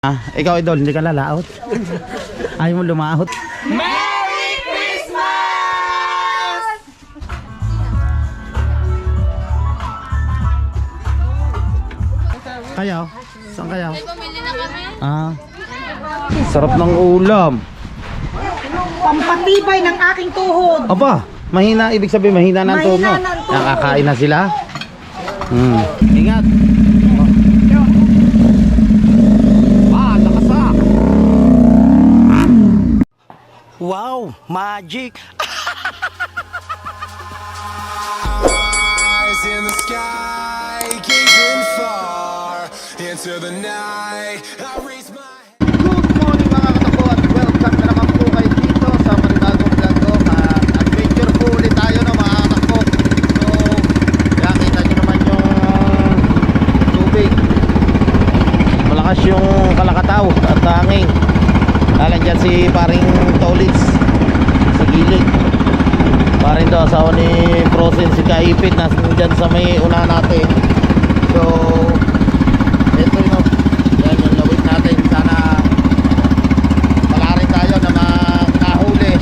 Ikaw idol, hindi ka lalaot. Ayaw mo lumaot. Merry Christmas! Kayo? Saan kayo? Ay, bumili na kami. Sarap ng ulam. Pampatibay ng aking tuhod. Aba, mahina, ibig sabihin mahina ng tono. Mahina ng tuhod. Nakakain na sila. Ingat. Lakas ah. Wow, magic. Eyes in the sky, gazing far into the night. I raise my Good morning mga katakbo at welcome na naman po kayo dito sa panibagong vlog ko. Adventure po ulit tayo no mga katakbo. So, kaya kita nyo naman yung tubig. Malakas yung kalakataw at hangin. Lalan dyan si paring Tolits sa gilid. Paring daw asawa ni Frozen si Kaipit na dyan sa may una natin. So, ito yun. Yan yung lawit natin. Sana wala rin tayo na makahuli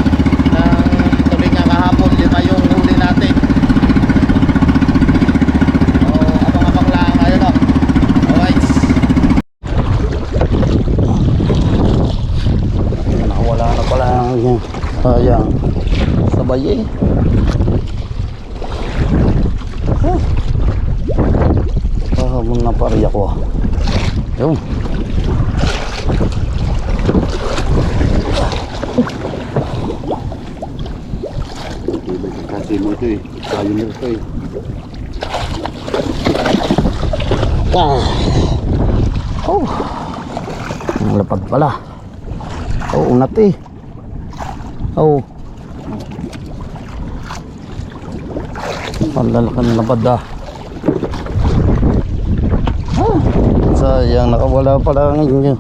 ng tuloy nga kahapon. 5 yung huli natin. So, abang-abang lang. Ayun o. Alright. Nakawala na pala yung sayang sabay eh. Pahabon na pari ako. Yun. Kasi mo ito eh. Kayo nyo ito eh. Oh. Ang lapad pala. Oh, unat eh. Oh. Palalaki ng lapad ah. Sayang, nakawala pala ang inyo.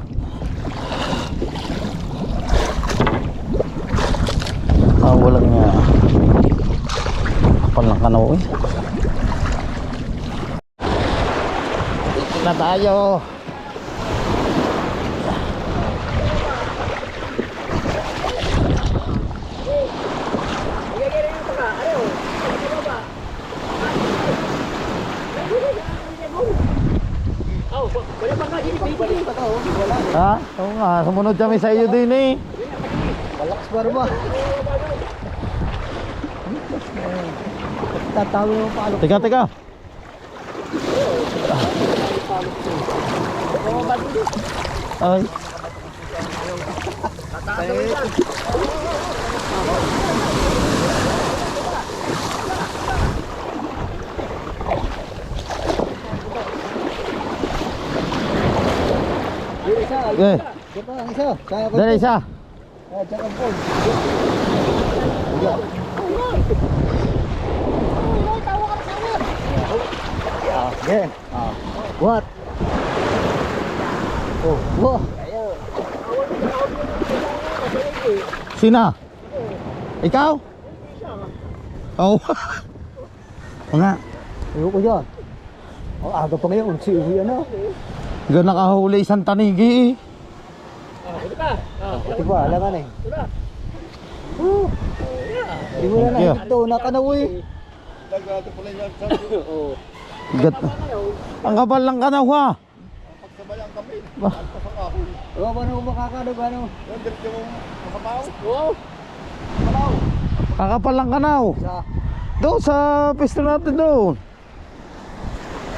Wala nga. Kapal ng kanaw eh. Dito na tayo. Ha? Oo nga, sumunod kami sa iyo din eh. Malakas barba. Tatawi mo pa. Teka, teka. Ay. Okay. Ito ang isa. Kaya ko. Dali isa. Tsaka po. Okay. What? Oh, wow. Sina? Ikaw? Oh. O nga. Ayoko dyan. Ang aga pa ngayon. Si Uwi ano? Gano'n nakahuli isang tanigi eh. Ito ba? Alangan eh. Hindi mo na Thank you. ito. Nakanawi. Gat. Ang kapal ng kanaw ha. O, paano ko makakanog ano? Kakapal ng kanaw. Sa Doon sa pisto natin doon.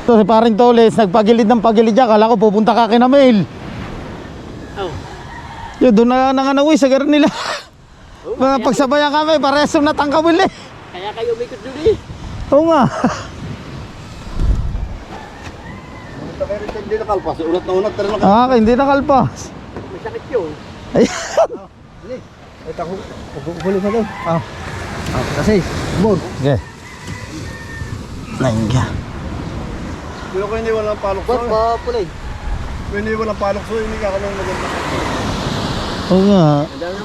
Ito si paring Toles, nagpagilid ng pagilid dyan. Kala ko pupunta ka kina Mail. Yun, doon na nanganawi sa garan nila. Mga pagsabayan kami, paresong natangkawil eh. kaya kayo umikot doon eh. Oo nga. hindi nakalpas. Unat na unat. Pero Hindi nakalpas. May sakit yun. Ayan. Ito ako. Huli pa doon. Kasi, bug. Okay. Naingga. Pero kung hindi walang palokso. Ba't ba pulay? Kung hindi walang palokso, hindi ka nang maganda. Oo nga.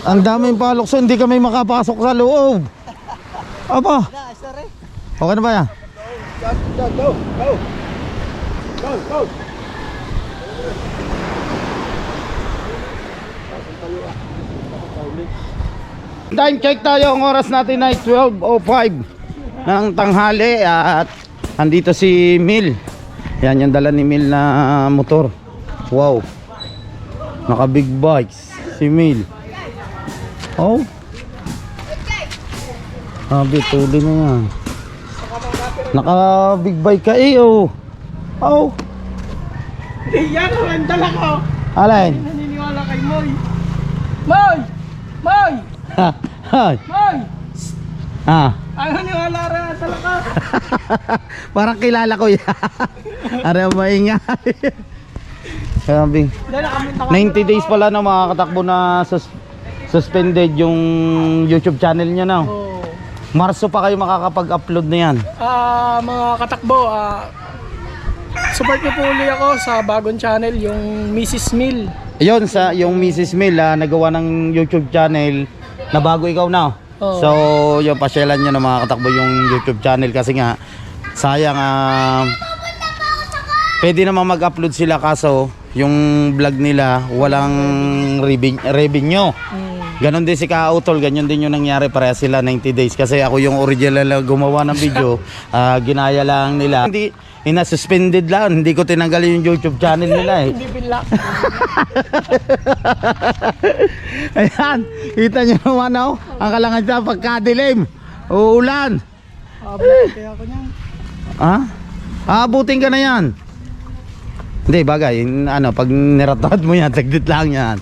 Ang daming palokso, hindi kami makapasok sa loob. Aba. Na, Okay na ba yan? Go! Go! Go! Go! Time check tayo. Ang oras natin ay 12:05 ng tanghali at andito si Mil. Yan yung dala ni Mil na motor. Wow. Naka big bikes si Mil. Oh. Sabi, tuloy na yan. Naka big bike ka eh oh. Oh. Yan ang dala ko. Alin? Naniniwala kay Moy. Moy! Moy! Ay. Moy! Ah. Ay, naniniwala rin ang dala ko. Parang kilala ko yan. Araw maingay. Sabi, Dala kami 90 days pala na makakatakbo na suspended yung YouTube channel niya na. Oh. Marso pa kayo makakapag-upload na yan. Mga katakbo, support niyo po uli ako sa bagong channel, yung Mrs. Mill. Ayun, sa yung Mrs. Mill nagawa ng YouTube channel na bago ikaw na. Oo. So, yung pasyalan nyo na makakatakbo yung YouTube channel kasi nga, sayang, pwede naman mag-upload sila kaso yung vlog nila walang revenue. Ganon din si Kautol, ganyan din yung nangyari, pareha sila 90 days kasi ako yung original na gumawa ng video, ginaya lang nila. Hindi, ina-suspended lang, hindi ko tinanggal yung YouTube channel nila eh. Hindi bilak. Ayan, kita nyo naman oh, ang kalangan sa pagkadilim, uulan. Kaya ako niyan. Ha? Aabutin ka na yan. Hindi, bagay, pag niratad mo yan, tagdit lang yan.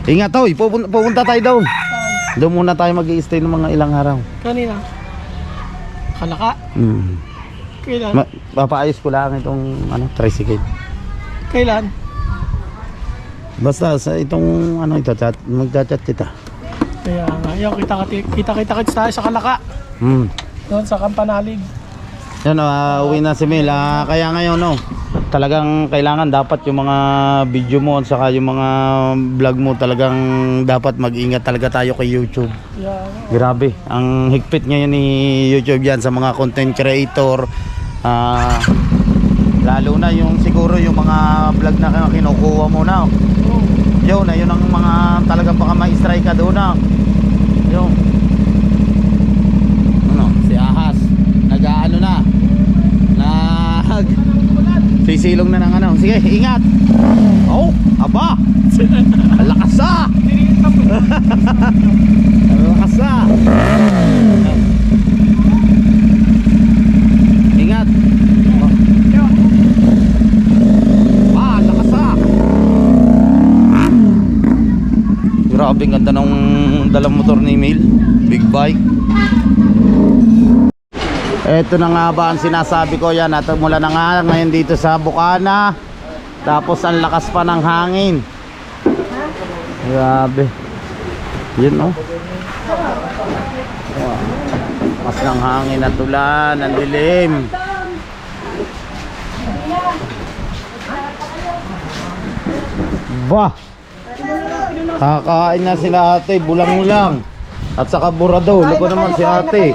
Ingat hoy, pupunta tayo doon. Doon muna tayo mag-i-stay ng mga ilang araw. Kanina. Kalaka. Kailan? Papaayos ko lang itong tricycle. Kailan? Basta sa itong ito, magchat-chat kita. Kaya nga, yung kita tayo sa Kalaka. Doon sa Kampanalig. Yan, uwi na si Mel. Kaya ngayon, talagang kailangan dapat yung mga video mo at saka yung mga vlog mo talagang dapat mag-ingat talaga tayo kay YouTube. Yeah. Grabe, ang higpit ngayon ni YouTube yan sa mga content creator. Lalo na yung siguro yung mga vlog na kinukuha mo na. Yun ang mga talagang baka ma-strike ka doon na. Yun. Si Ahas nag-aano na. Sisilong na ng sige, ingat. Oh, aba. Lakas ah. Lakas ah. Ingat. Lakas ah. Grabe, ganda ng dalang motor ni Emil. Big bike. Ito na nga ba ang sinasabi ko yan, at mula na nga ngayon dito sa Bukana, tapos ang lakas pa ng hangin. Grabe. Yun lakas ng hangin at ulan, ang dilim. Bah, kakain na sila ate, bulang-ulang at saka burado. Lupo naman si ate.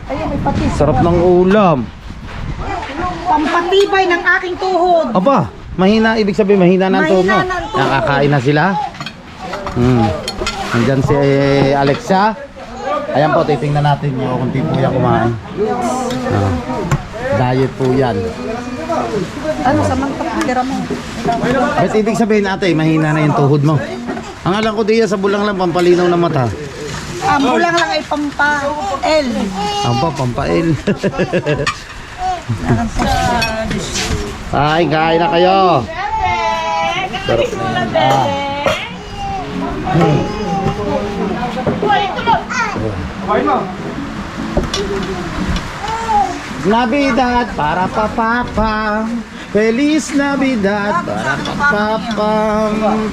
Ayun, may patis. Sarap ng ulam. Pampatibay ng aking tuhod. Aba, mahina, ibig sabihin mahina ng tono. Mahina ng tuhod. Nakakain na sila. Nandyan si Alexa. Ayan po, titingnan natin yung kung di po yan kumain. Diet po yan. Ano, sa mangtapitira mo? But ibig sabihin ate, mahina na yung tuhod mo. Ang alam ko diyan sa bulang lang, pampalinaw ng mata. Bulang lang ay pampa-L. Aba, pampail. Kain na kayo. Sarap na yan. Navidad para papapa. Feliz Navidad para papapa.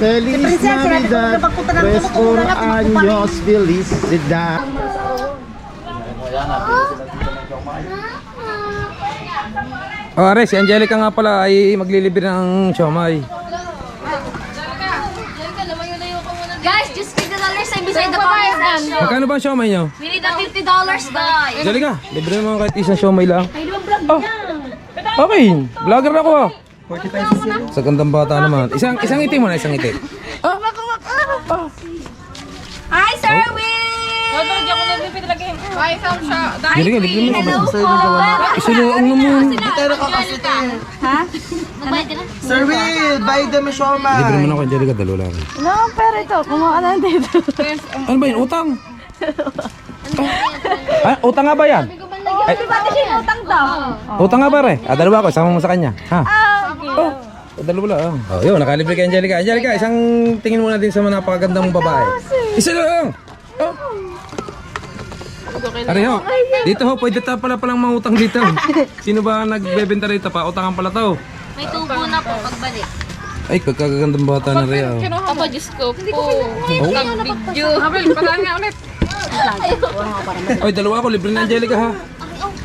Feliz Navidad. Prespor años felicidad. Ares, si Angelica nga pala ay maglilibre ng siomay. Guys, just $50 ay beside the comment. Magkano ba ang siomay nyo? We need a $50, guys. Angelica, libre mo kahit isang siomay lang. Ay, di ba vlog niya? Okay, vlogger ako. Sa gandang bata naman. Isang ngiti mo na, isang ngiti. Hi, Sir Will! Angelica, libre mo na. Isiluang naman. Nagbayad ka na? Sir Will, buy them a shawarma. Libre mo na ako, Angelica. Dalo lang. No, pero ito, kumuha ka na dito. Ano ba yun? Utang? Ah, utang nga ba yan? Ay, di ba ito siya utang daw? Utang nga ba re? Dalawa ako. Isama mo sa kanya. Ha? Dalawa lang. Oh, yun. Nakalibre kay Angelica. Angelica, isang tingin muna din sa mga napakagandang babae. Isa lang! Oh. Ari ho, dito ho, pwede ta pala palang mangutang dito. Sino ba nagbebenta rito pa? Utangan pala to. May tubo na po pagbalik. Ay, kagagandang bata na rin. Aba, Diyos ko po. Video. Ay, dalawa ako. Libre na Angelica ha.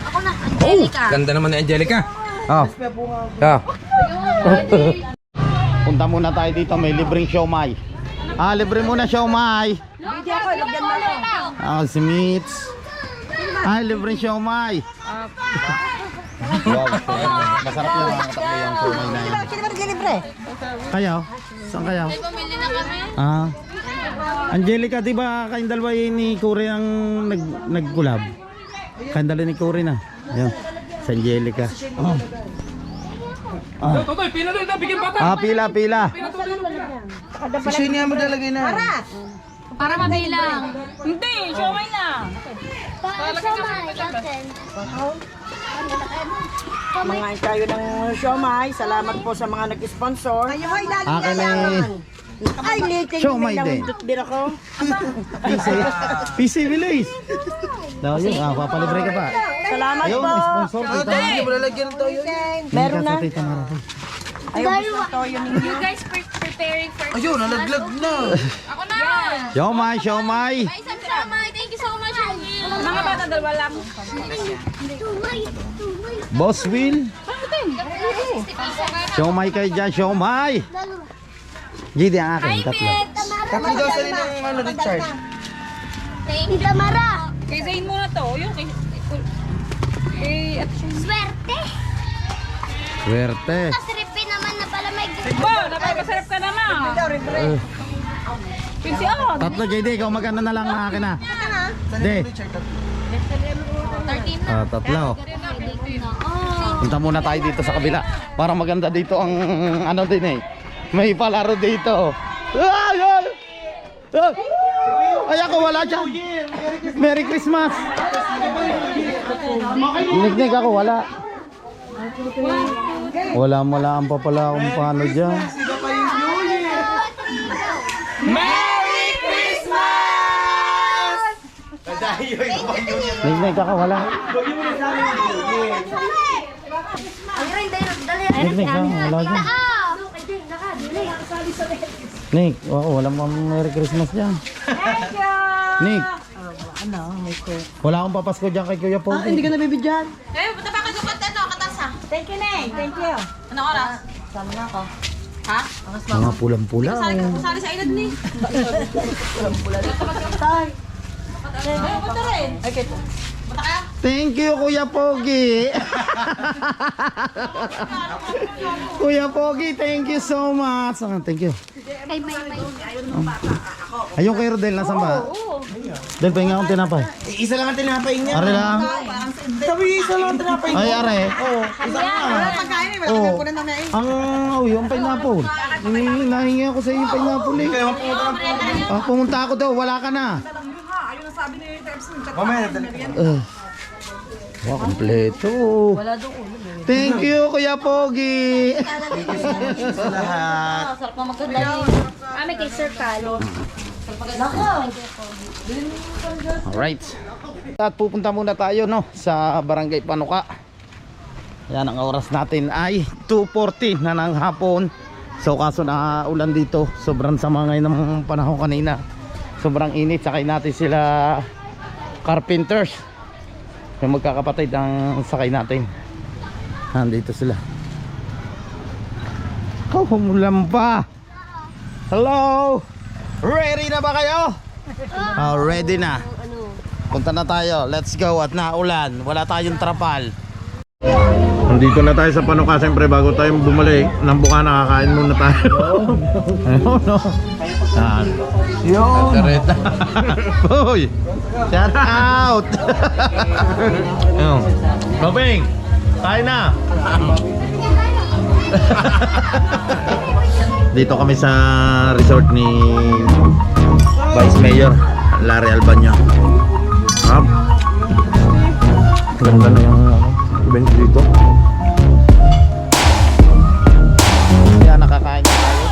Ako na, Angelica. Ganda naman ni Angelica. Oh. Yeah. Punta muna tayo dito, may libreng siomay. Libre muna siomay. Si Mitz. Libreng siomay. Wow, masarap yung mga katakbo yung siomay na yun. Sino ba naglilibre? Kayo? Saan kayo? Pamili na kami. Angelica, di ba kayong dalawa ni Kuri ang nag-collab? Kayong dalawa ni Kuri na. Ayun, sa Angelica. Totoy, pila doon. Bigyan bata. Pila. Sino niya mo dalagay na? Para mabilang. Hindi, siomay na. Mangain tayo ng siomay. Salamat po sa mga nag-sponsor. Akin Ay, liting Siomay din. Dutbir ako. PC Bilis. Daw yun, papalibre ka pa. Salamat Ayun, po. sponsor. Hindi mo lalagyan ng toyo. Meron na. Tita Mara. Ayaw gusto to yun ninyo. You guys preparing for Ayun, nalaglag na. Ako na! Siomay. Ay, isang samay. Thank you so much, Will. Mga bata, dalawa lang. Boss Will. Siomay kayo dyan, siomay. GD ang akin, tatlo. Kapag daw sa ng Richard. Thank you. Tamara. Kay Zayn muna to. Yung kay... Swerte. Swerte. Siripin naman na pala may Bo, napapasarap ka naman. Pinsi on. Tatlo, JD, ikaw magkano na lang na akin na. Hindi. 13 na. Tatlo. Punta muna tayo dito sa kabila. Para maganda dito ang ano din eh. May palaro dito. Ay, ako wala dyan. Merry Christmas. Nignig ako, wala. Wala pa pala akong paano dyan. Merry Christmas! Nignig ako, wala. Nignig ako, wala dyan. Nick, wala mo Merry Christmas dyan. Thank you. Nick. Wala akong papasko dyan kay Kuya Pogi. Hindi ka nabibidyan. Eh, punta pa ka sa katano, katasa. Thank you, Neng. Thank you. Ano oras? Sama na ako. Ha? Mga pulang-pula. Sali sa ilad ni. Thank you, Kuya Pogi. Kuya Pogi, thank you so much. Thank you. Kay May. Ayun kay Rodel, nasan ba? Del, pahinga akong tinapay. Isa lang ang tinapay niya. Are lang. Sabi, isa lang ang tinapay niya. Ay, are. Isa lang. Pagkain eh, Oh. Yung pineapple. Nahingi ako sa iyo pineapple eh. Kaya mapunta ng Pumunta ako daw, wala ka na. mamaya, dali. Wow, kompleto. Thank you, Kuya Pogi. Sa lahat. Sarap na magkanda. May kay Sir Carlo. Alright. At pupunta muna tayo no sa Barangay Panuka. Yan ang oras natin ay 2:40 na ng hapon. So kaso na ulan dito, sobrang sama ngayon ng panahon kanina. Sobrang init, sakay natin sila carpenters. Yung magkakapatid ang sakay natin. Nandito sila. Umulan pa. Hello. Ready na ba kayo? Ready na. Punta na tayo. Let's go. At naulan. Wala tayong trapal. Nandito na tayo sa Panuka. Siyempre bago tayo bumalik ng Bukana, kakain muna tayo. Ayun, no? Yun. Kareta. Hoy! Shout out! Ayun. Robing! Kain na! Dito kami sa resort ni Vice Mayor Larry Albania. Ganda na yung event dito. Kaya nakakain na tayo.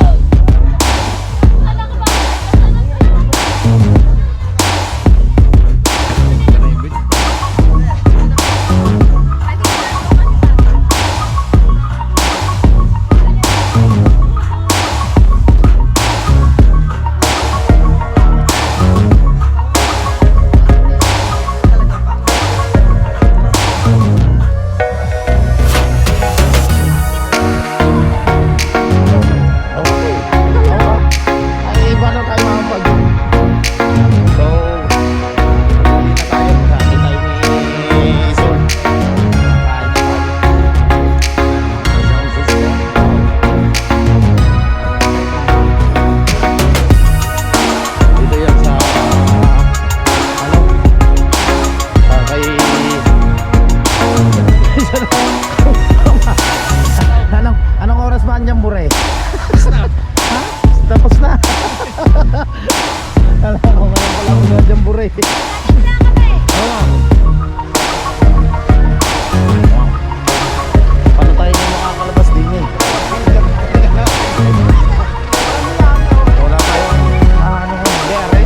Anong oras ba ang bure? Tapos na. Alam ko ngayon pala ang jambure. Paano tayo makakalabas din eh? Wala tayong dere.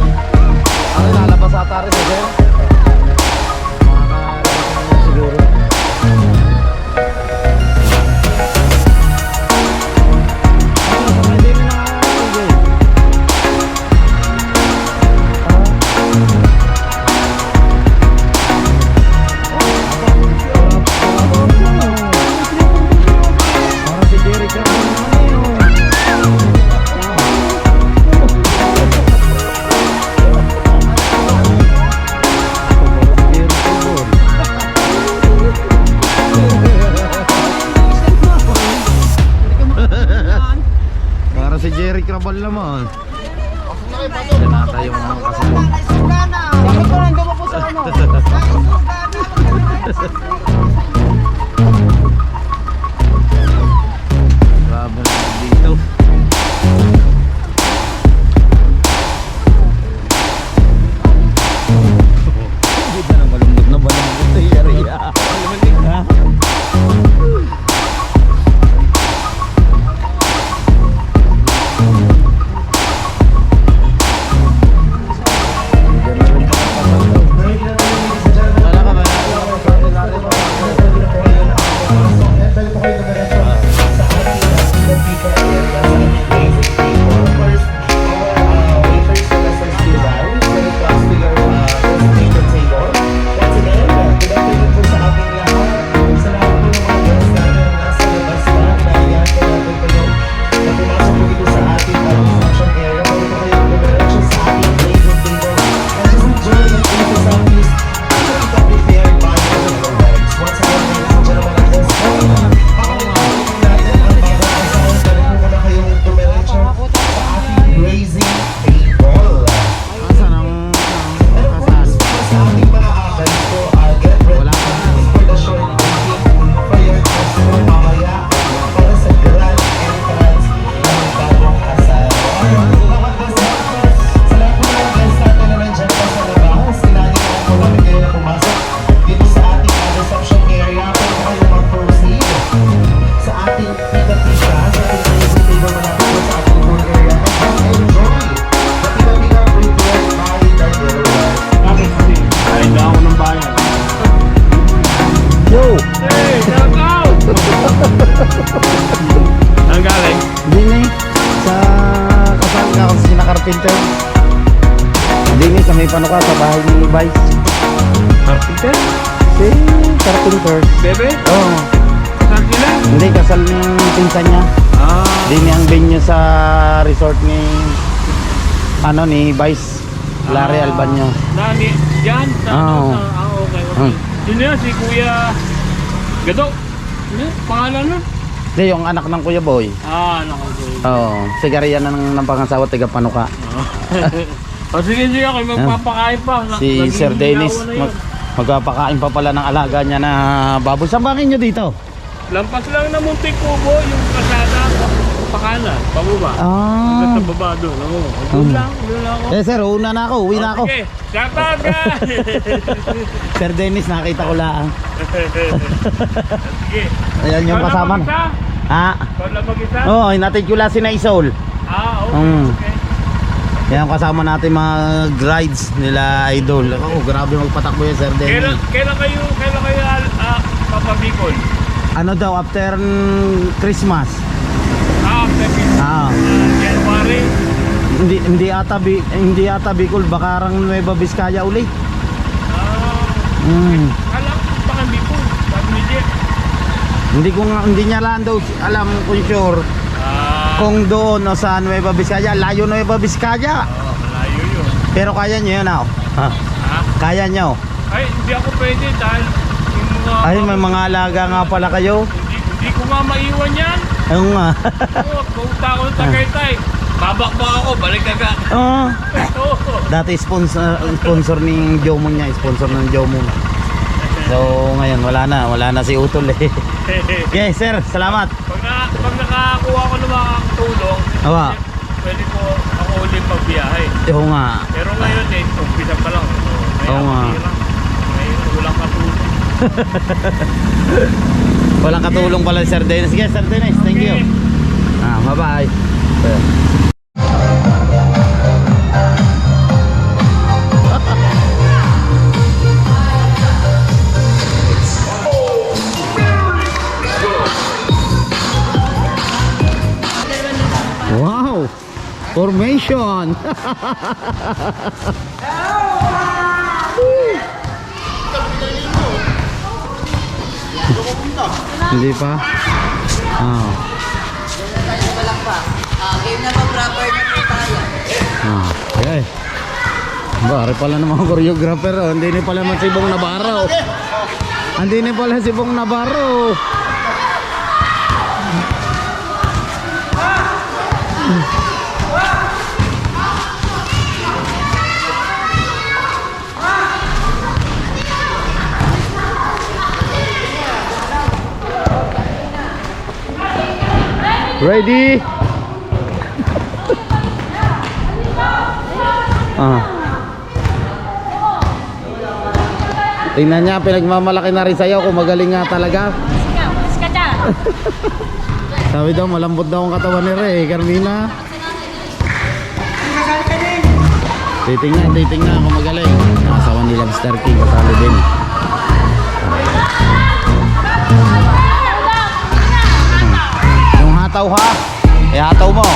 Ano lalabas ata rin sa dere? Makakalabas siguro. Si Jerry Crabal naman. Yan nata yung mga kasama. Bakit ko nandun ako sa ano? Grabe naman dito. Hindi ba na malungkot na malungkot si Jerry? Ha? Ang galing? Hindi sa kasal ka kasi sina carpenter. Hindi sa may Panuka sa bahay ni Vice. Carpenter? Si carpenter. Bebe? Oo. Kasal sila? Hindi kasal ng pinsan niya. Hindi ang venue sa resort ni ni Vice Larry Albania. Nani? Diyan? Oo. Okay. Hmm. Sino yan? Si Kuya Gado? Pangalan nun? Hindi, yung anak ng Kuya Boy. Naku. Oo, sigariya na ng pangasawa, tiga Panuka. O sige, kayo magpapakain pa. Si Sir Dennis, magpapakain pa pala ng alaga niya na baboy. Saan bangin nyo dito? Lampas lang na Munting Kubo, yung kasada, pakanan, pababa. Hanggang sa baba doon. Doon lang ako. Eh sir, una na ako, uwi na ako. Sige, shoutout guys! Sir Dennis, nakita ko lang. Sige. Ayan yung kasama. Ha? Ikaw lang mag-isa? Oo, hinatid ko lang si Naisol. Okay. Yan ang kasama natin mga rides nila Idol. Oh, grabe magpatakbo yan Sir Dennis. Kailan kayo papabikol? Ano daw, after Christmas? After January? Hindi ata Bicol, Bacarang Nueva Vizcaya ulit. Alam ko baka Bicol, Pag-Media. Hindi niya lang daw alam kung sure kung doon o sa Nueva Vizcaya. Layo Nueva Vizcaya. Malayo yun. Pero kaya niyo yun Kaya niyo. Ay, hindi ako pwede dahil yung mga... Ay, may mga alaga nga pala kayo. Hindi ko nga maiwan yan. Oo nga. Oo, pumunta ako ng Tagaytay. Babakba ako, balik agad. Oo. Oo. Dati sponsor ni Jomon niya, sponsor ng Jomon. So ngayon wala na si Utol eh. Okay sir, salamat. Pag nakakuha ko ng mga tulong, pwede ko ako ulit magbiyahe. Oo nga. Pero ngayon umpisa pa lang. Oo nga. Ngayon walang katulong. Walang katulong pala Sir Dennis. Yes, Sir Dennis, thank you. Bye-bye. Wow! Formation! Hindi pa? Game na mag-rubber na po tayo. Okay. Bari pala ng mga choreographer. Hindi ni pala man si Bong Navarro. Hindi ni pala si Bong Navarro. Ready? Tingnan niya, pinagmamalaki na rin sa'yo kung magaling nga talaga. Sabi daw, malambot daw ang katawan ni Ray, Carmina. Titingnan kung magaling. Nakasawan nila Mr. King, kasali din. Yung hataw ha, hataw mo.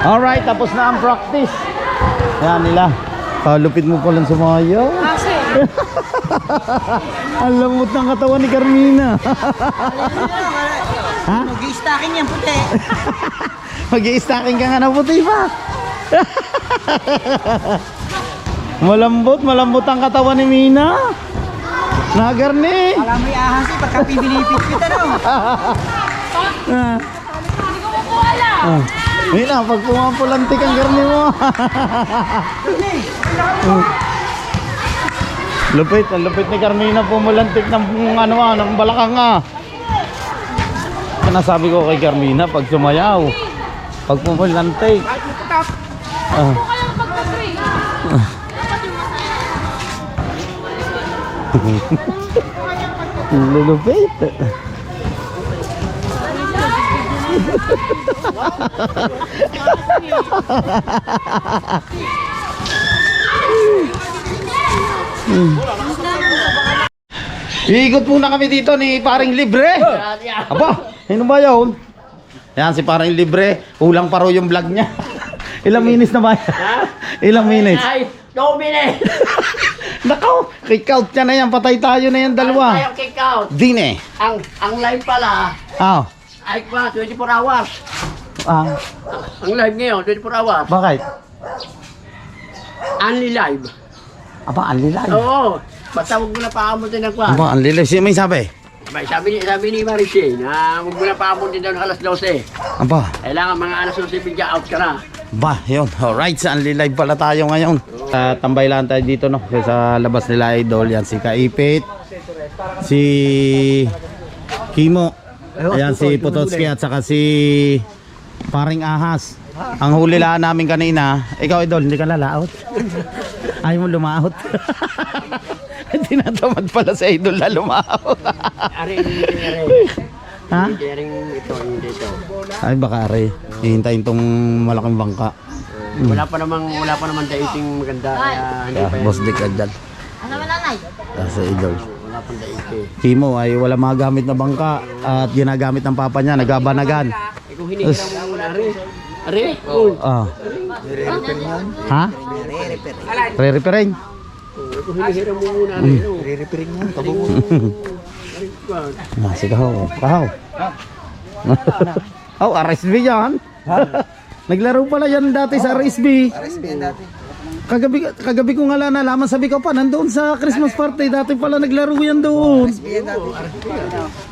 Alright, tapos na ang practice. Yan nila. Lupit mo palang sumayaw. Ang lamot ng katawan ni Carmina. Ha? Mag-i-stacking yan puti. Mag-i-stacking ka nga na puti pa. Malambot ang katawan ni Mina. Nagarni. Alam mo yung ahas eh, pagka pinipit-pit ano. Hindi ko makuha. Mina, pag pumapulantik ang garni mo. Lupit, ang lupit ni Carmina pumulantik ng ng balakang Nasabi ko kay Carmina pag sumayaw, pag pumulantik. Lulupit. Iikot muna kami dito ni Paring Libre. Aba, ano ba yun? Yan si Paring Libre. Kulang pa raw yung vlog niya. Ilang minutes na ba? Ilang minutes? Ay, 2 minutes. Nakaw, kick out niya na yan. Patay tayo na yan dalawa. Tayong kick out. Dine. Ang live pala ay 24 hours. Ang live ngayon, 24 hours. Bakit? Only live. Aba, ang lilay. Oo. Basta huwag mo na paamutin ng kwan. Aba, ang lilay. Siya may sabi. Sabi ni Maricel na huwag mo na paamutin daw ng alas 12. Aba, Kailangan mga alas 12 bigyan out ka na. ba, yun. Alright, saan live pala tayo ngayon. Tambay lang tayo dito, no? Sa labas nila idol. Yan si Kaipit, si Kimo, ayan si Pototski at saka si Paring Ahas. Ang huli lang namin kanina, ikaw idol, hindi ka lalaot. Ayaw mo lumaot. Tinatamad pala sa idol na lumaot. Ha? Ito. Ay baka are, hihintayin tong malaking bangka. Wala pa naman dating maganda. Kaya hindi pa yan. Boss Dick Agdal. Ano ba nanay? Sa idol. Wala pang dating. Kimo ay wala magamit na bangka at ginagamit ng papa niya, nagabanagan. Kung hinihiram mo muna, Are? Oh. Ha? Re-repairing. Kung hinihiram mo muna, Re-repairing mo. Tabo mo. Sige ho, kahaw. Oh, RSB yan. Naglaro pala yan dati sa RSB. RSB yan dati. Kagabi ko nga nalaman, sabi ko pa, nandoon sa Christmas party, dati pala naglaro yan doon. RSB yan dati.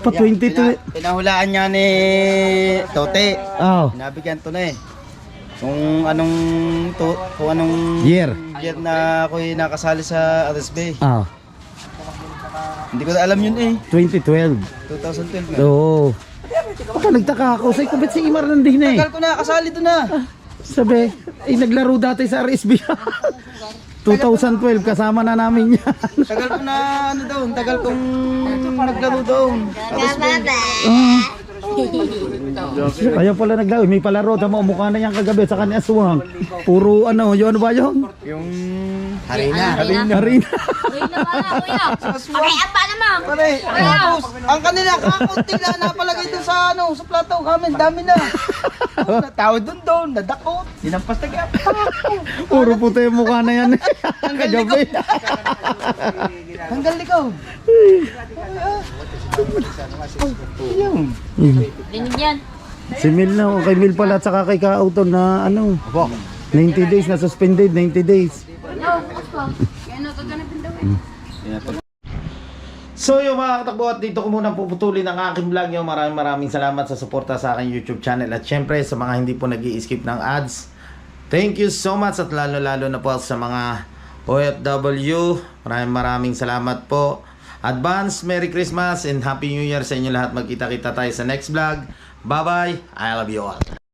Pa 22. Pinahulaan niya ni Tote. Oh, Nabigyan to na eh. Kung anong year. year na ako'y nakasali sa RSB. Ah, Hindi ko na alam yun eh. 2012. 2012 nga. Oo. Baka nagtaka ako, say ko ba't si Imar nandun eh. Tagal ko na, kasali to na. Sabi, naglaro dati sa RSB. 2012, kasama na namin yan. Tagal ko na doon. Tagal kong naglaro doon. Ayaw pala naglaro, may palaro. Tama, mukha na yan kagabi sa kanya aswang. Puro yun ano ba yun? Yung Harina. Arena. Harina pala, kuya. Pakiapa naman. pare, tapos, ang kanila kakunti na napalagay doon sa sa plato namin, dami na. Tao doon, nadakot. Sinampas na kaya. Puro puti yung mukha na yan. Kagabi. Hanggang likaw. Rinig yan. Si Mil na, kay Mil pala at saka kay Kauton na 90 days na suspended, 90 days. So yung mga katakbo, at dito ko muna puputulin ang aking vlog nyo. Maraming salamat sa suporta sa aking YouTube channel. At syempre sa mga hindi po nag-i-skip ng ads, thank you so much. At lalo na po sa mga OFW, maraming salamat po. Advance Merry Christmas and Happy New Year sa inyo lahat. Magkita-kita tayo sa next vlog. Bye bye, I love you all.